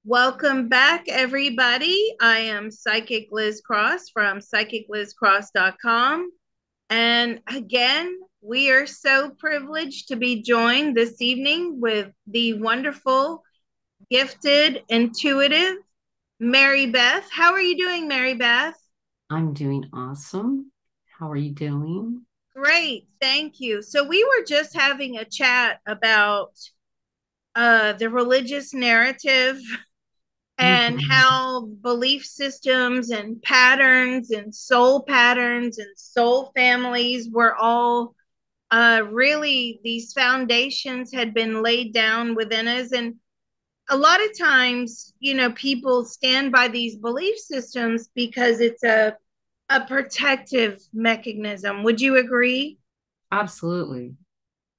Welcome back, everybody. I am Psychic Liz Cross from psychiclizcross.com. And again, we are so privileged to be joined this evening with the wonderful, gifted, intuitive Mary Beth. How are you doing, Mary Beth? I'm doing awesome. How are you doing? Great, thank you. So we were just having a chat about the religious narrative and Mhm. how belief systems and patterns and soul families were all really these foundations had been laid down within us. And a lot of times, people stand by these belief systems because it's a protective mechanism. Would you agree? Absolutely.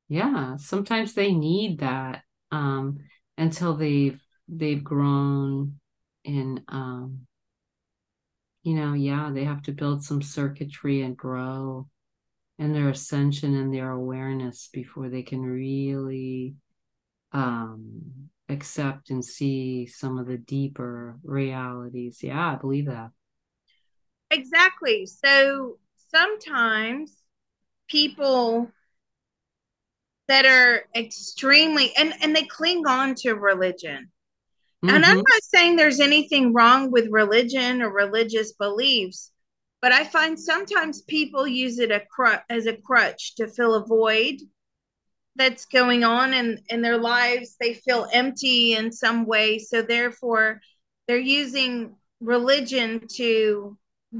Yeah. Sometimes they need that um, until they've grown and yeah, they have to build some circuitry and grow in their ascension and their awareness before they can really accept and see some of the deeper realities. Yeah, I believe that. Exactly. So sometimes people that are extremely and they cling on to religion. And I'm Mm-hmm. not saying there's anything wrong with religion or religious beliefs, but I find sometimes people use it as a crutch to fill a void that's going on in their lives. They feel empty in some way. So therefore, they're using religion to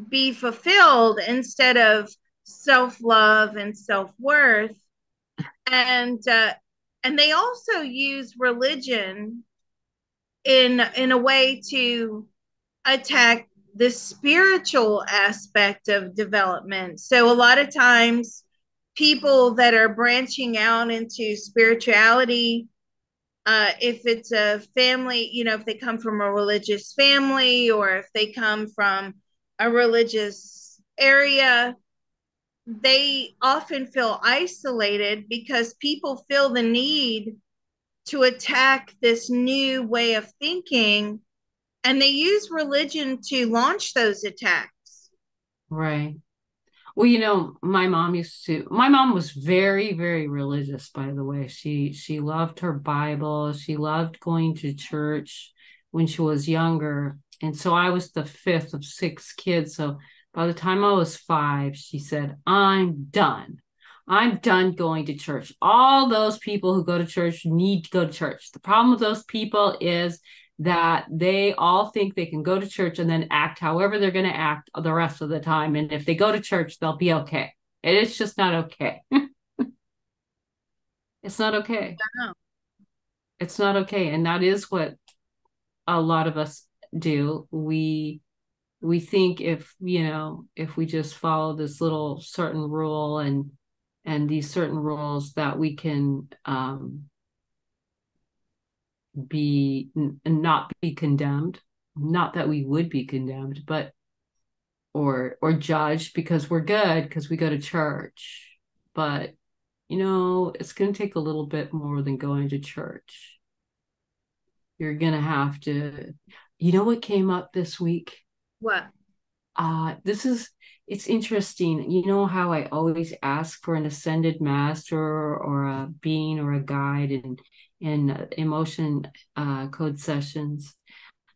be fulfilled instead of self love and self worth. And they also use religion in a way to attack the spiritual aspect of development. So a lot of times people that are branching out into spirituality, if it's a family, if they come from a religious family or if they come from a religious area, they often feel isolated because people feel the need to attack this new way of thinking, and they use religion to launch those attacks. Right. Well, my mom was very, very religious, by the way. She loved her Bible. She loved going to church when she was younger. And so I was the fifth of six kids. So by the time I was five, she said, I'm done. I'm done going to church. All those people who go to church need to go to church. The problem with those people is that they all think they can go to church and then act however they're going to act the rest of the time. And if they go to church, they'll be okay. And it's just not okay. It's not okay. Oh, It's not okay. And that is what a lot of us do. We think if we just follow this little certain rule and these certain rules that we can be not be condemned. Not that we would be condemned, but or judged because we're good because we go to church. But it's going to take a little bit more than going to church. You're going to have to, what came up this week? what? This is, it's interesting. You know how I always ask for an ascended master or a being or a guide in emotion code sessions.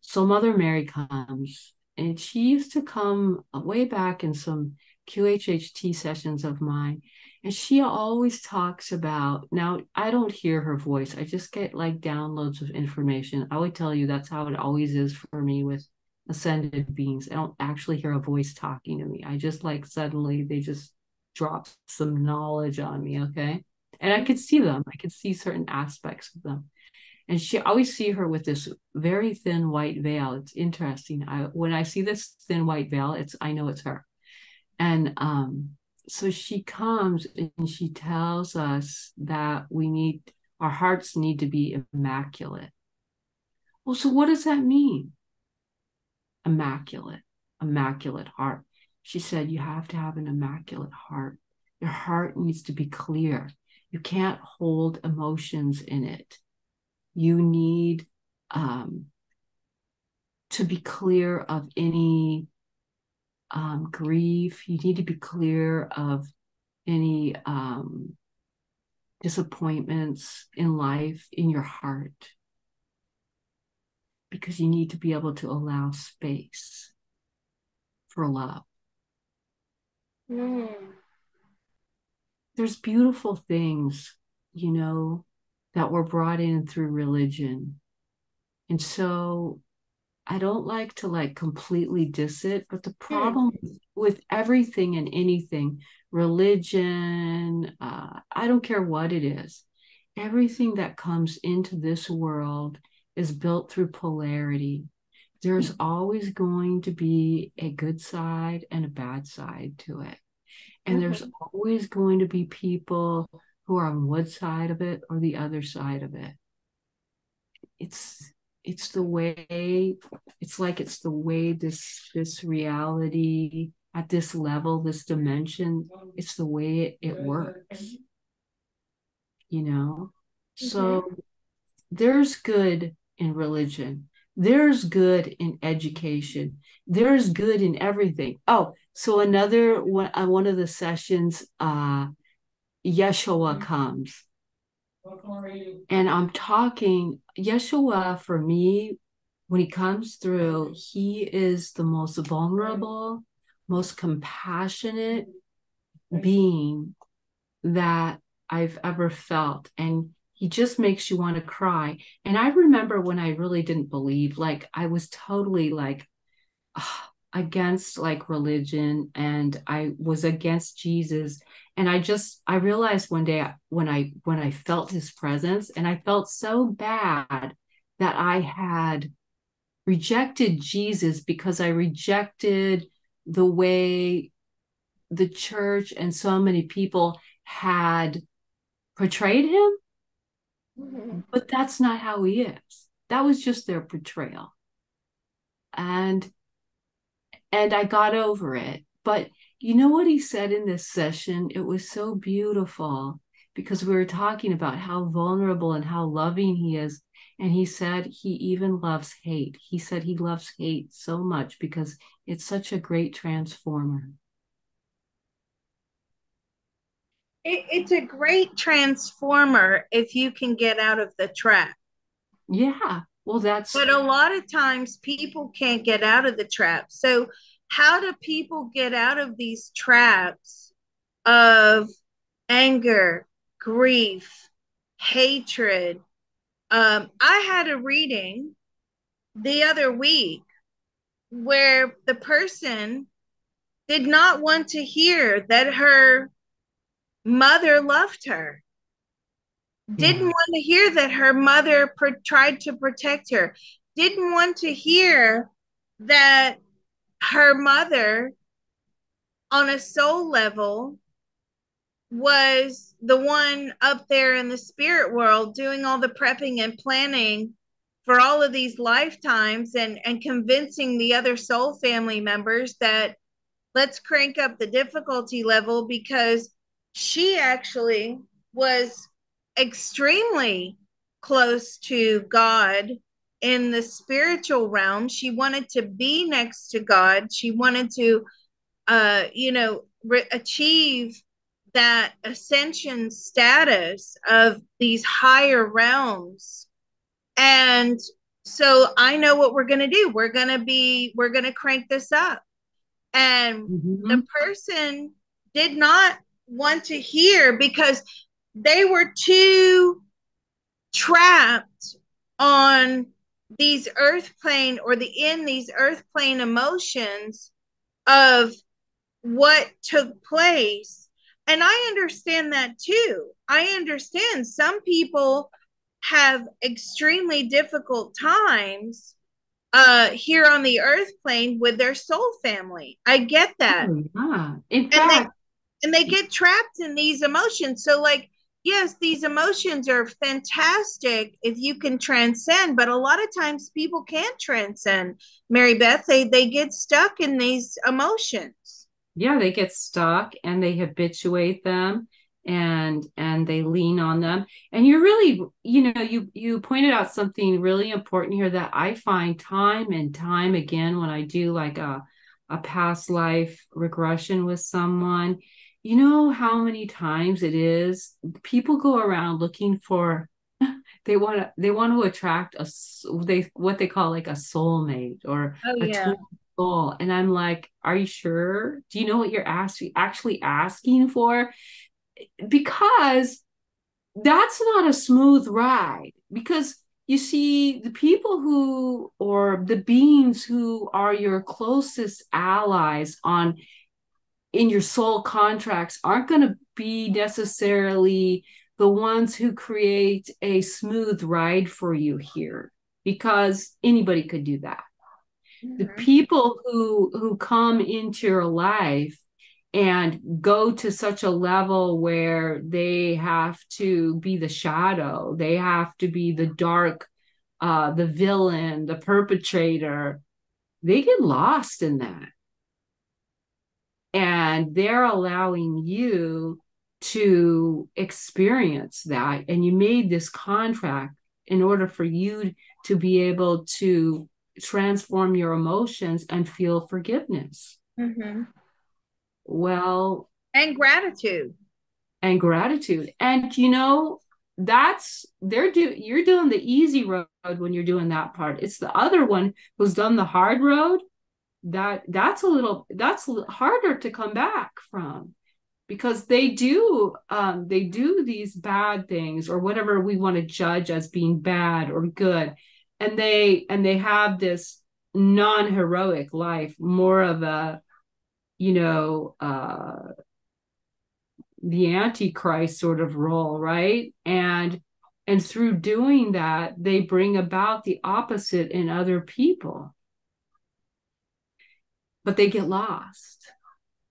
So Mother Mary comes, and she used to come way back in some QHHT sessions of mine. And she always talks about, now I don't hear her voice. I just get like downloads of information. I would tell you that's how it always is for me with ascended beings. I don't actually hear a voice talking to me. I just like suddenly they just drop some knowledge on me. Okay. And I could see them. I could see certain aspects of them. And she always see her with this very thin white veil. It's interesting. When I see this thin white veil, I know it's her. And so she comes and she tells us that our hearts need to be immaculate. Well, so what does that mean? Immaculate heart. She said, you have to have an immaculate heart. Your heart needs to be clear. You can't hold emotions in it. You need to be clear of any grief. You need to be clear of any disappointments in life in your heart, because you need to be able to allow space for love. Mm. There's beautiful things, that were brought in through religion. And so I don't like to completely diss it, but the problem with everything and anything, religion, I don't care what it is, everything that comes into this world is built through polarity. There's always going to be a good side and a bad side to it. And there's always going to be people who are on one side of it or the other side of it. It's the way, it's the way this reality at this level, this dimension, it's the way it works, So there's good in religion. There's good in education. There's good in everything. Oh, so another one of the sessions, Yeshua comes. And I'm talking, Yeshua, for me, when he comes through, he is the most vulnerable, most compassionate being that I've ever felt. And he just makes you want to cry. And I remember when I really didn't believe, I was totally against religion, and I was against Jesus. And I realized one day when I felt his presence, and I felt so bad that I had rejected Jesus because I rejected the way the church and so many people had portrayed him. But that's not how he is. That was just their portrayal. And I got over it. But you know what he said in this session? It was so beautiful, because we were talking about how vulnerable and how loving he is. And he said he even loves hate. He said he loves hate so much because it's such a great transformer. It's a great transformer if you can get out of the trap. Yeah. Well, but a lot of times people can't get out of the trap. So how do people get out of these traps of anger, grief, hatred? I had a reading the other week where the person did not want to hear that her mother loved her, didn't want to hear that her mother tried to protect her, didn't want to hear that her mother, on a soul level, was the one up there in the spirit world doing all the prepping and planning for all of these lifetimes, and convincing the other soul family members that let's crank up the difficulty level, because she actually was extremely close to God in the spiritual realm. She wanted to be next to God. She wanted to, achieve that ascension status of these higher realms. And so I know what we're going to do. We're going to crank this up. And the person did not want to hear, because they were too trapped on these earth plane, or in these earth plane emotions of what took place. And I understand that too. I understand some people have extremely difficult times here on the earth plane with their soul family. I get that. Oh, yeah. In fact, they get trapped in these emotions. So yes, these emotions are fantastic if you can transcend, but a lot of times people can't transcend. Mary Beth, they get stuck in these emotions. Yeah, they get stuck and they habituate them and they lean on them. And you're really, you pointed out something really important here that I find time and time again when I do like a past life regression with someone. You know how many times it is people go around looking for they want to attract they what they call like a soulmate or Oh, a yeah. twin soul. And I'm like, are you sure? Do you know what you're actually asking for? Because that's not a smooth ride. Because you see, the people who or the beings who are your closest allies on in your soul contracts aren't going to be necessarily the ones who create a smooth ride for you here, because anybody could do that. The Mhm. people who come into your life and go to such a level where they have to be the shadow, they have to be the dark, the villain, the perpetrator, they get lost in that, and they're allowing you to experience that. And you made this contract in order for you to be able to transform your emotions and feel forgiveness. Mm-hmm. Well, And gratitude. and gratitude. And that's you're doing the easy road when you're doing that part. It's the other one who's done the hard road that's harder to come back from, because they do these bad things or whatever we want to judge as being bad or good, and they have this non-heroic life, more of a you know the antichrist sort of role, right? And through doing that they bring about the opposite in other people, but they get lost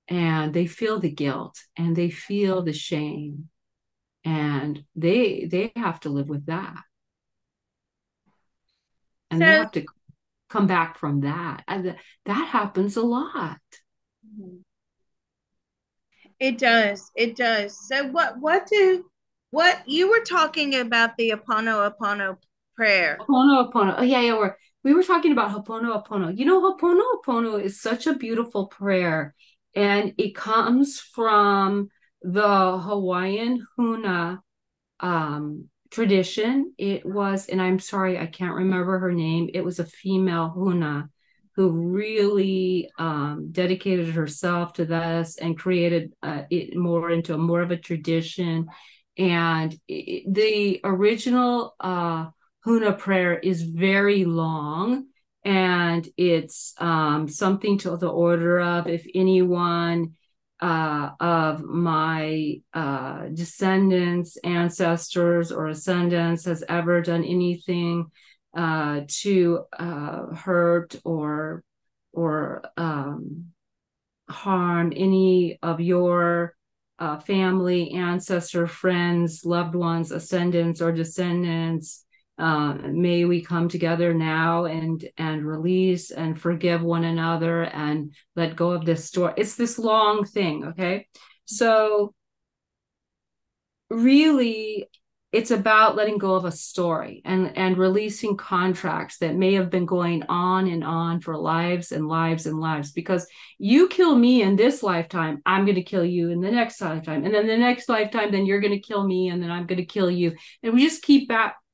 and they feel the guilt and they feel the shame, and they have to live with that, and they So have to come back from that, and that happens a lot. it does. It does. So what you were talking about the Ho'oponopono prayer. Ho'oponopono. Oh, yeah, yeah. We were talking about Ho'oponopono. Ho'oponopono is such a beautiful prayer, and it comes from the Hawaiian Huna tradition. It was, and I'm sorry, I can't remember her name. It was a female Huna who really dedicated herself to this and created it more of a tradition. And the original Huna prayer is very long, and it's something to the order of, if anyone of my descendants, ancestors, or ascendants has ever done anything to hurt or harm any of your family, ancestor, friends, loved ones, ascendants, or descendants. May we come together now and release and forgive one another and let go of this story. It's this long thing, okay? So really, it's about letting go of a story and releasing contracts that may have been going on and on for lives and lives and lives. Because you kill me in this lifetime, I'm going to kill you in the next lifetime, and then the next lifetime, then you're going to kill me, and then I'm going to kill you, and we just keep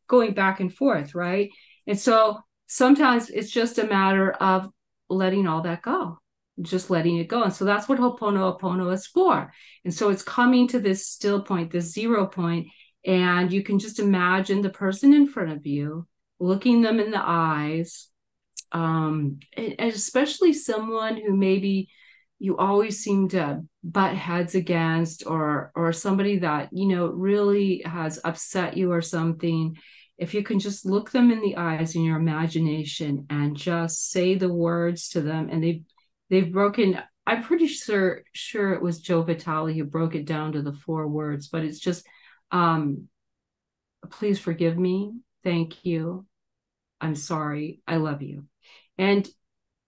going back and forth, right? And so sometimes it's just a matter of letting all that go, just letting it go. And so that's what Ho'oponopono is for. And so it's coming to this still point, this 0 point, and you can just imagine the person in front of you, looking them in the eyes, and especially someone who maybe you always seem to butt heads against, or somebody that really has upset you or something. If you can just look them in the eyes in your imagination and just say the words to them, and they've broken, I'm pretty sure it was Joe Vitale who broke it down to the 4 words, but it's just Please forgive me. Thank you. I'm sorry. I love you. And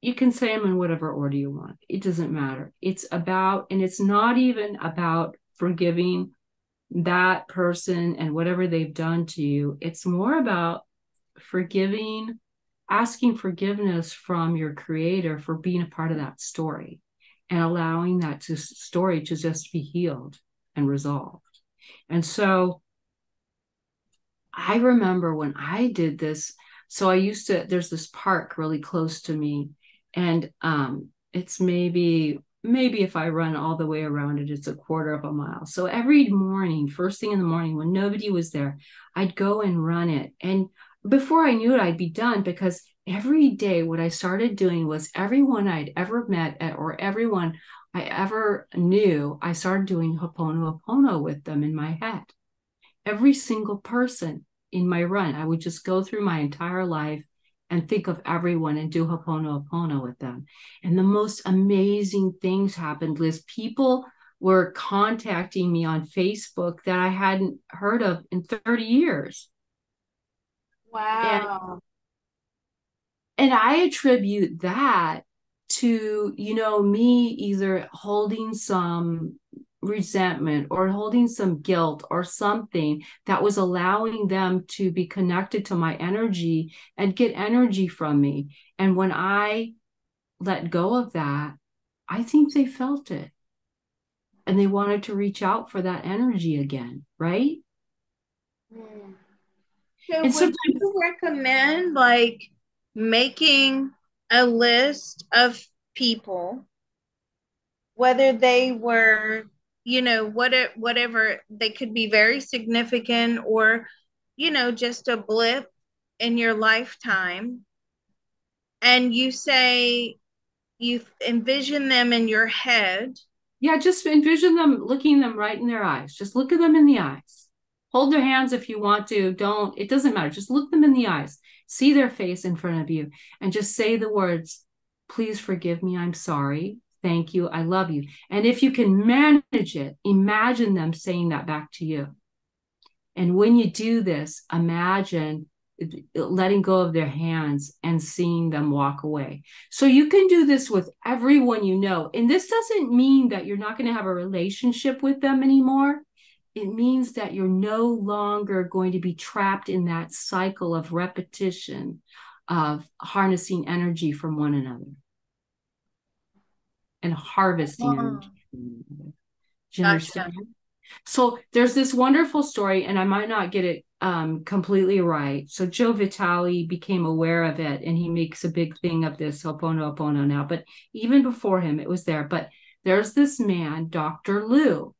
you can say them in whatever order you want. It doesn't matter. It's about, and it's not even about forgiving that person and whatever they've done to you. It's more about forgiving, asking forgiveness from your creator for being a part of that story and allowing that story to just be healed and resolved. And so I remember when I did this. So I used to, there's this park really close to me, and it's maybe if I run all the way around it, it's a quarter of a mile. So every morning, first thing in the morning, when nobody was there, I'd go and run it. And before I knew it, I'd be done, because every day what I started doing was everyone I'd ever met or everyone I ever knew, I started doing Ho'oponopono with them in my head. Every single person in my run, I would just go through my entire life and think of everyone and do Ho'oponopono with them. And the most amazing things happened, Liz. People were contacting me on Facebook that I hadn't heard of in 30 years. And, Wow. and I attribute that to, me either holding some resentment or holding some guilt or something that was allowing them to be connected to my energy and get energy from me. And when I let go of that, I think they felt it and they wanted to reach out for that energy again, right? Hmm. So And would sometimes, you recommend like making a list of people, whether they were, whatever, they could be very significant or, just a blip in your lifetime, and you say you envision them in your head. yeah, just envision them, looking them right in their eyes. Just look at them in the eyes. Hold their hands if you want to. Don't, it doesn't matter. Just look them in the eyes. See their face in front of you and just say the words, please forgive me. I'm sorry. Thank you. I love you. And if you can manage it, imagine them saying that back to you. And when you do this, imagine letting go of their hands and seeing them walk away. So you can do this with everyone you know. And this doesn't mean that you're not going to have a relationship with them anymore. It means that you're no longer going to be trapped in that cycle of repetition of harnessing energy from one another and harvesting Oh, energy from one another. Do you gotcha. understand? So there's this wonderful story, and I might not get it completely right. So Joe Vitale became aware of it, and he makes a big thing of this Ho'oponopono now. But even before him, it was there. But there's this man, Dr. Lou,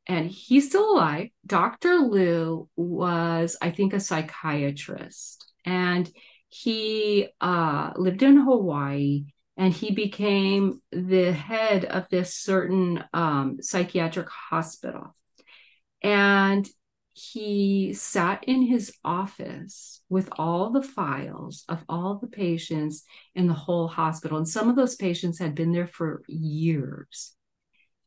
and he's still alive. Dr. Lou was, I think, a psychiatrist, and he lived in Hawaii. And he became the head of this certain psychiatric hospital. And he sat in his office with all the files of all the patients in the whole hospital. And some of those patients had been there for years.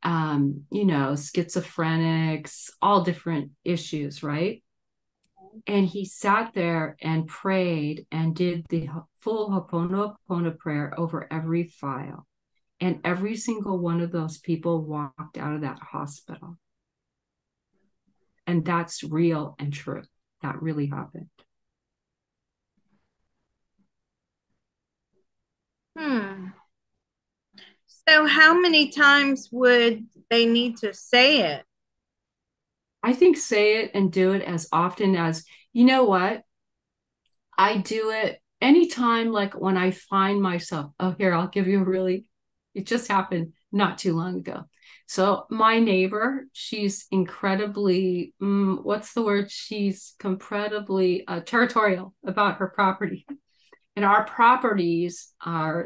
Schizophrenics, all different issues, right? And he sat there and prayed and did the full Ho'oponopono prayer over every file. And every single one of those people walked out of that hospital. And that's real and true. That really happened. Hmm. So how many times would they need to say it? I think say it and do it as often as, you know what? I do it anytime, like when I find myself, oh, here, I'll give you it just happened not too long ago. So my neighbor, she's incredibly, what's the word? She's incredibly territorial about her property. And our properties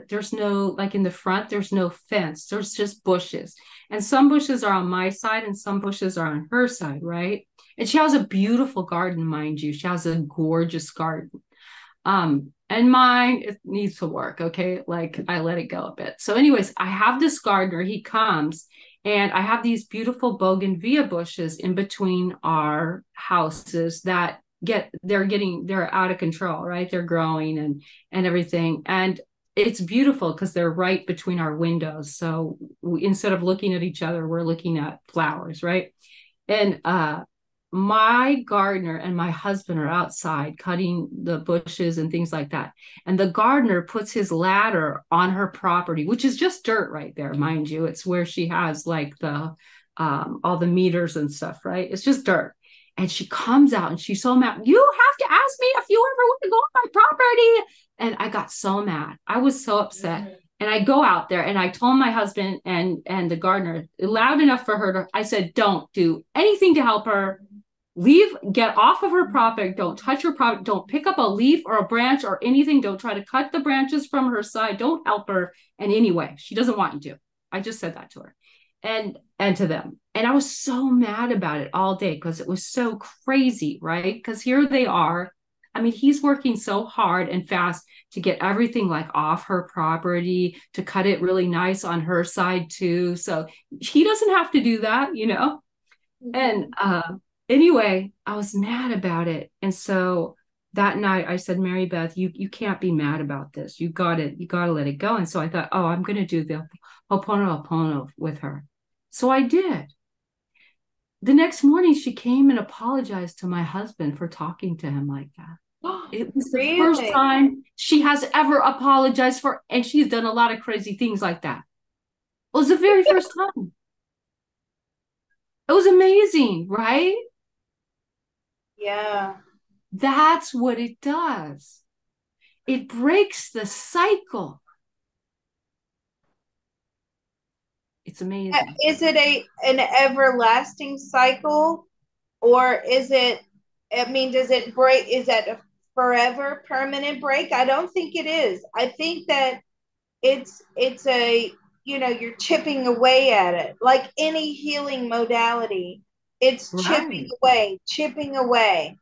there's no, like in the front, there's no fence. There's just bushes. And some bushes are on my side and some bushes are on her side, right? And she has a beautiful garden, mind you. She has a gorgeous garden. And mine, it needs to work. Okay. Like I let it go a bit. So anyways, I have this gardener, he comes And I have these beautiful bougainvillea bushes in between our houses that they're out of control, right? They're growing and everything. And it's beautiful because they're right between our windows. So instead of looking at each other, we're looking at flowers, right? And my gardener and my husband are outside cutting the bushes and things like that. And the gardener puts his ladder on her property, which is just dirt right there, mind you. It's where she has like the all the meters and stuff, right? It's just dirt. And she comes out and she's so mad. You have to ask me if you ever want to go on my property. And I got so mad. I was so upset. And I go out there and I told my husband and the gardener loud enough for her to, I said, don't do anything to help her. Leave, get off of her property. Don't touch her property. Don't pick up a leaf or a branch or anything. Don't try to cut the branches from her side. Don't help her in any way. She doesn't want you to. I just said that to her and to them. And I was so mad about it all day because it was so crazy, right? Because here they are. I mean, he's working so hard and fast to get everything like off her property, to cut it really nice on her side too. So he doesn't have to do that, you know? And anyway, I was mad about it. And so that night I said, Mary Beth, you can't be mad about this. You gotta let it go. And so I thought, oh, I'm gonna do the Ho'oponopono with her. So I did. The next morning she came and apologized to my husband for talking to him like that. It was the first time she has ever apologized for, and she's done a lot of crazy things like that. It was the very first time. It was amazing, right? Yeah. That's what it does. It breaks the cycle. It's amazing. Is it an everlasting cycle, or is it, I mean, does it break? Is that a forever permanent break? I don't think it is. I think that it's a, you know, you're chipping away at it like any healing modality. It's Right. chipping away.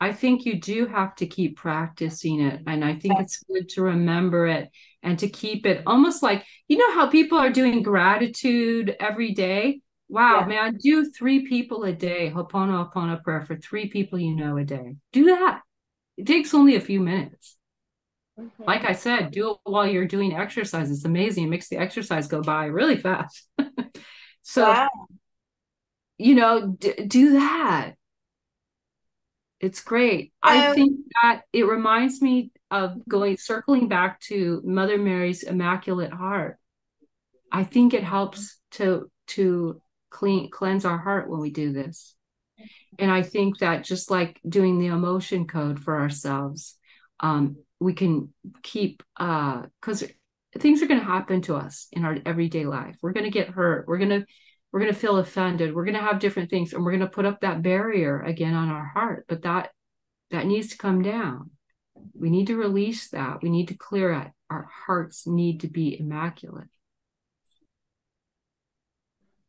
I think you do have to keep practicing it. And I think it's good to remember it and to keep it almost like, you know, how people are doing gratitude every day. Wow, Yeah. man, do 3 people a day, Ho'oponopono prayer for 3 people you know a day. Do that. It takes only a few minutes. Like I said, do it while you're doing exercise. It's amazing. It makes the exercise go by really fast. So, Wow. you know, do that. It's great. I think that it reminds me of circling back to Mother Mary's Immaculate Heart. I think it helps to cleanse our heart when we do this. And I think that just like doing the emotion code for ourselves, we can keep, because things are going to happen to us in our everyday life. We're going to get hurt. We're going to feel offended. We're going to have different things, and we're going to put up that barrier again on our heart. But that needs to come down. We need to release that. We need to clear it. Our hearts need to be immaculate.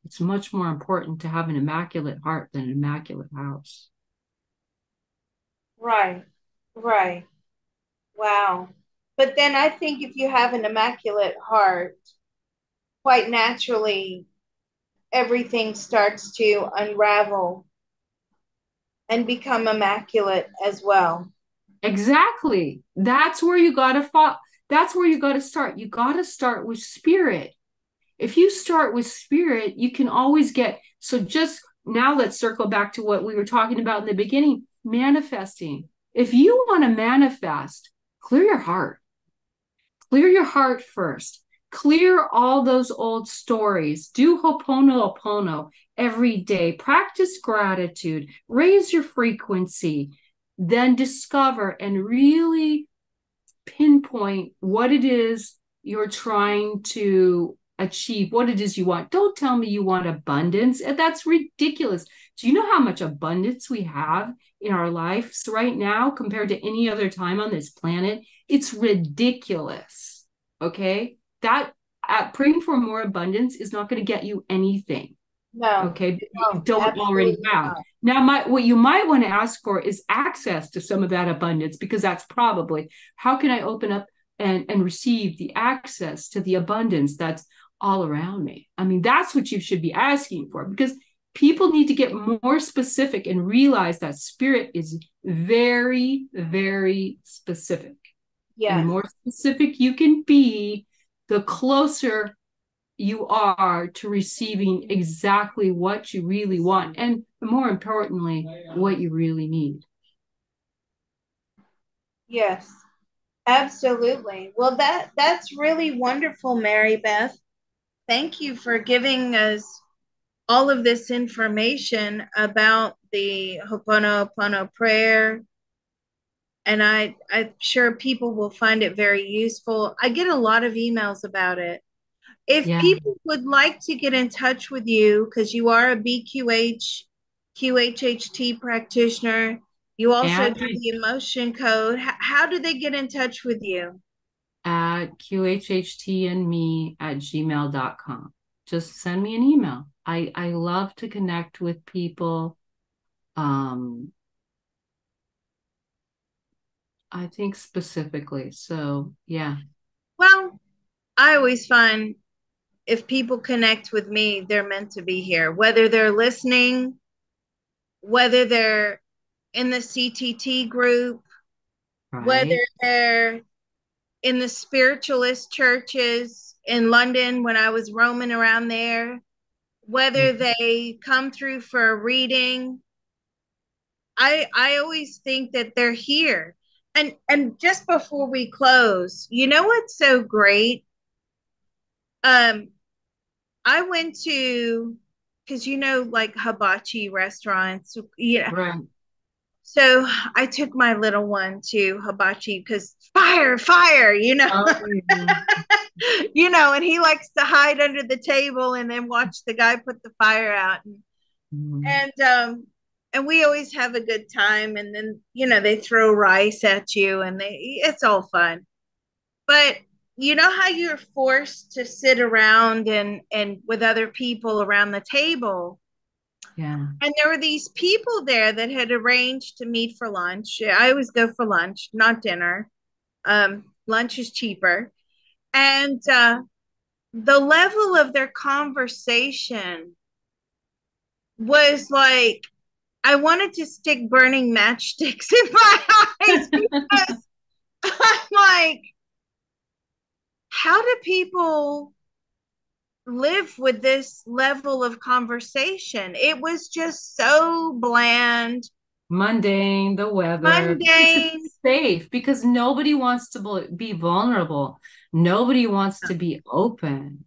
It's much more important to have an immaculate heart than an immaculate house. Right. Right. Wow. But then I think if you have an immaculate heart, quite naturally, everything starts to unravel and become immaculate as well. Exactly. That's where you got to fall. That's where you got to start. You got to start with spirit. If you start with spirit, you can always get. So just now, let's circle back to what we were talking about in the beginning, manifesting. If you want to manifest, clear your heart. Clear your heart first. Clear all those old stories. Do Ho'oponopono every day. Practice gratitude. Raise your frequency. Then discover and really pinpoint what it is you're trying to achieve, what it is you want. Don't tell me you want abundance. That's ridiculous. Do you know how much abundance we have in our lives right now compared to any other time on this planet? It's ridiculous. Okay? That praying for more abundance is not going to get you anything. No. Okay, you don't already have. Now, what you might want to ask for is access to some of that abundance, because that's probably, how can I open up and receive the access to the abundance that's all around me. I mean, that's what you should be asking for, because people need to get more specific and realize that spirit is very, very specific. And the Yes. more specific you can be, the closer you are to receiving exactly what you really want. And more importantly, what you really need. Yes. Absolutely. Well, that's really wonderful, Mary Beth. Thank you for giving us all of this information about the Ho'oponopono prayer. And I'm sure people will find it very useful. I get a lot of emails about it. If Yeah. people would like to get in touch with you, because you are a BQH, QHHT practitioner, you also And do the emotion code. How do they get in touch with you? at qhhtandme at gmail.com. Just send me an email. I love to connect with people. I think specifically. So yeah. Well, I always find if people connect with me, they're meant to be here, whether they're listening, whether they're in the CTT group, whether Right. they're in the spiritualist churches in London when I was roaming around there, Yeah. whether they come through for a reading. I always think that they're here. And just before we close, you know what's so great? Um, I went to, because like hibachi restaurants, Right. so I took my little one to hibachi because fire, fire, Oh, yeah. and he likes to hide under the table and then watch the guy put the fire out. Mhm. And we always have a good time. And then, they throw rice at you and it's all fun. But you know how you're forced to sit around and with other people around the table. Yeah. And there were these people there that had arranged to meet for lunch. I always go for lunch, not dinner. Lunch is cheaper. And the level of their conversation was like, I wanted to stick burning matchsticks in my eyes because I'm like, how do people live with this level of conversation? It was just so bland, Mundane, the weather, because mundane. it's safe, because nobody wants to be vulnerable. Nobody wants to be open.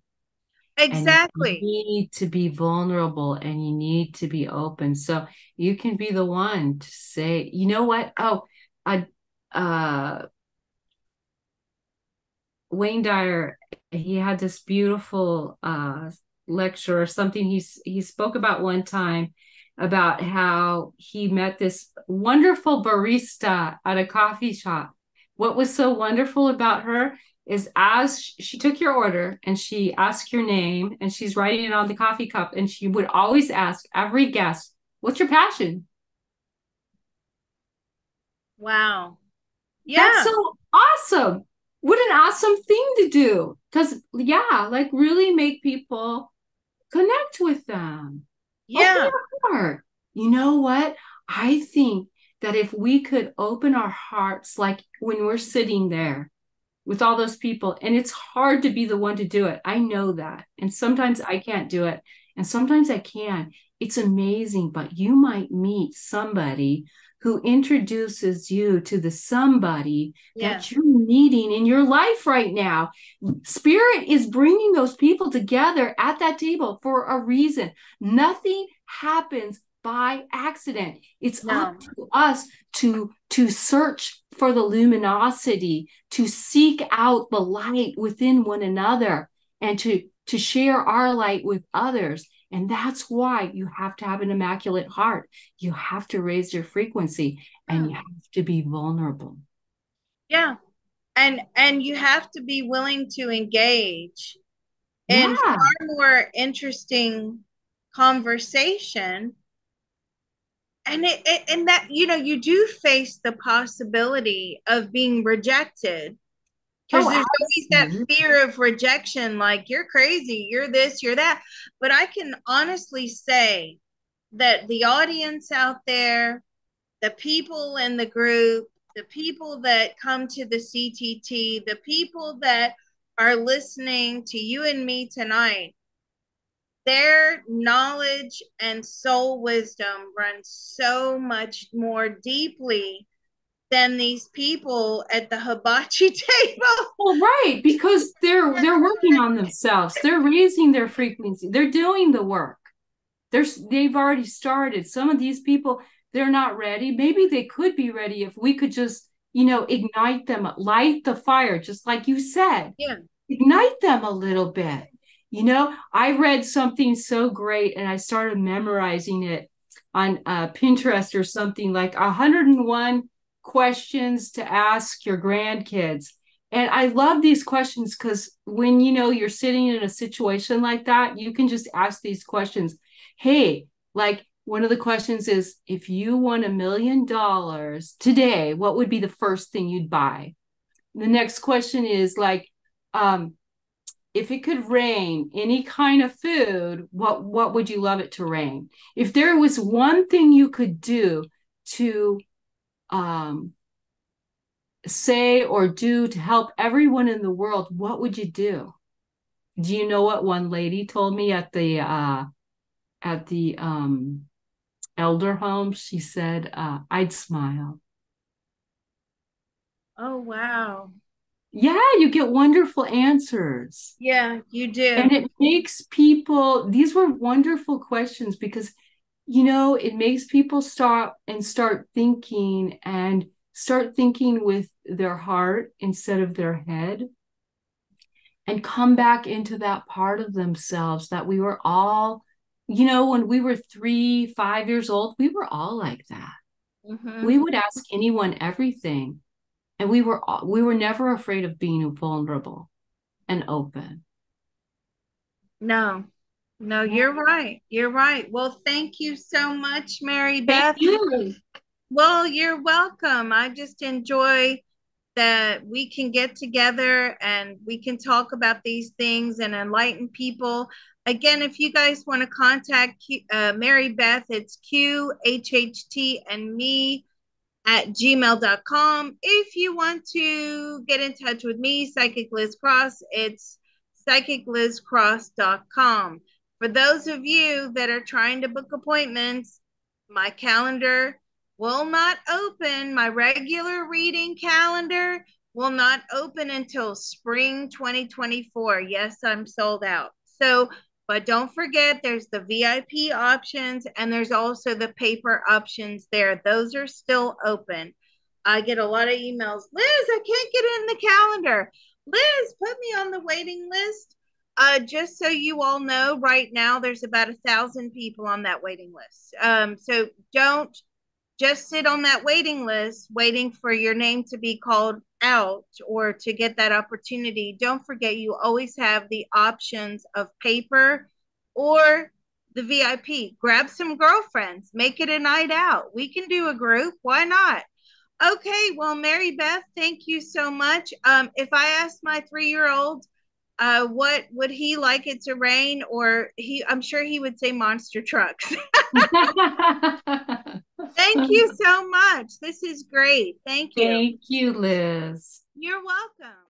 And you Exactly. need to be vulnerable and you need to be open. So you can be the one to say, you know what? Oh, I uh Wayne Dyer, he had this beautiful lecture or something he spoke about one time about how he met this wonderful barista at a coffee shop. What was so wonderful about her is as she took your order and she asked your name and she's writing it on the coffee cup, and she would always ask every guest, "What's your passion?" Wow. That's Yeah. so awesome. What an awesome thing to do. Because, yeah, like really make people connect with them. Open Yeah. your heart. You know what? I think that if we could open our hearts, like when we're sitting there with all those people, and it's hard to be the one to do it. I know that. And sometimes I can't do it. And sometimes I can. It's amazing, but you might meet somebody who introduces you to the somebody Yeah. that you're needing in your life right now. Spirit is bringing those people together at that table for a reason. Nothing happens by accident. It's up No. to us to search for the luminosity, to seek out the light within one another, and to share our light with others. And that's why you have to have an immaculate heart. You have to raise your frequency and Yeah. you have to be vulnerable. Yeah. And you have to be willing to engage in Yeah. far more interesting conversation. And that you do face the possibility of being rejected. Because Oh, there's always that absolutely. fear of rejection, like you're crazy, you're this, you're that. But I can honestly say that the audience out there, the people in the group, the people that come to the CTT, the people that are listening to you and me tonight, their knowledge and soul wisdom runs so much more deeply than these people at the hibachi table. Well, right, because they're working on themselves. They're raising their frequency. They're doing the work. They've already started. Some of these people, they're not ready. Maybe they could be ready if we could just, ignite them, light the fire, just like you said. Yeah. Ignite them a little bit. I read something so great and I started memorizing it on Pinterest or something like 101 questions to ask your grandkids. And I love these questions because when you're sitting in a situation like that, you can just ask these questions. Hey, like one of the questions is, if you won $1 million today, what would be the first thing you'd buy? The next question is like, if it could rain any kind of food, what would you love it to rain? If there was one thing you could do to um, say or do to help everyone in the world, what would you do? Do you know what one lady told me at the elder home? She said, I'd smile. Oh, wow. Yeah, you get wonderful answers. Yeah, you And do. it makes people, these were wonderful questions because, it makes people stop and start thinking with their heart instead of their head and come back into that part of themselves that we were all, when we were 3, 5 years old, we were all like that. We Mm-hmm. would ask anyone everything. And we were never afraid of being vulnerable and open. No, no, Yeah. you're right. You're right. Well, thank you so much, Mary Thank Beth. you. Well, you're welcome. I just enjoy that we can get together and we can talk about these things and enlighten people. Again, if you guys want to contact Mary Beth, it's QHHT and me at gmail.com. If you want to get in touch with me, Psychic Liz Cross, it's psychiclizcross.com. For those of you that are trying to book appointments, my calendar will not open. My regular reading calendar will not open until spring 2024. Yes, I'm sold out. So, but don't forget, there's the VIP options and there's also the paper options there. Those are still open. I get a lot of emails. Liz, I can't get in the calendar. Liz, put me on the waiting list. Just so you all know, right now there's about 1,000 people on that waiting list. So don't just sit on that waiting list waiting for your name to be called out or to get that opportunity. Don't forget, you always have the options of paper or the VIP. Grab some girlfriends, make it a night out. We can do a group. Why not? Okay, well, Mary Beth, thank you so much. If I asked my 3-year-old, what would he like it to rain, or I'm sure he would say monster trucks. Thank you so much. This is great. Thank you. Thank you, Liz. You're welcome.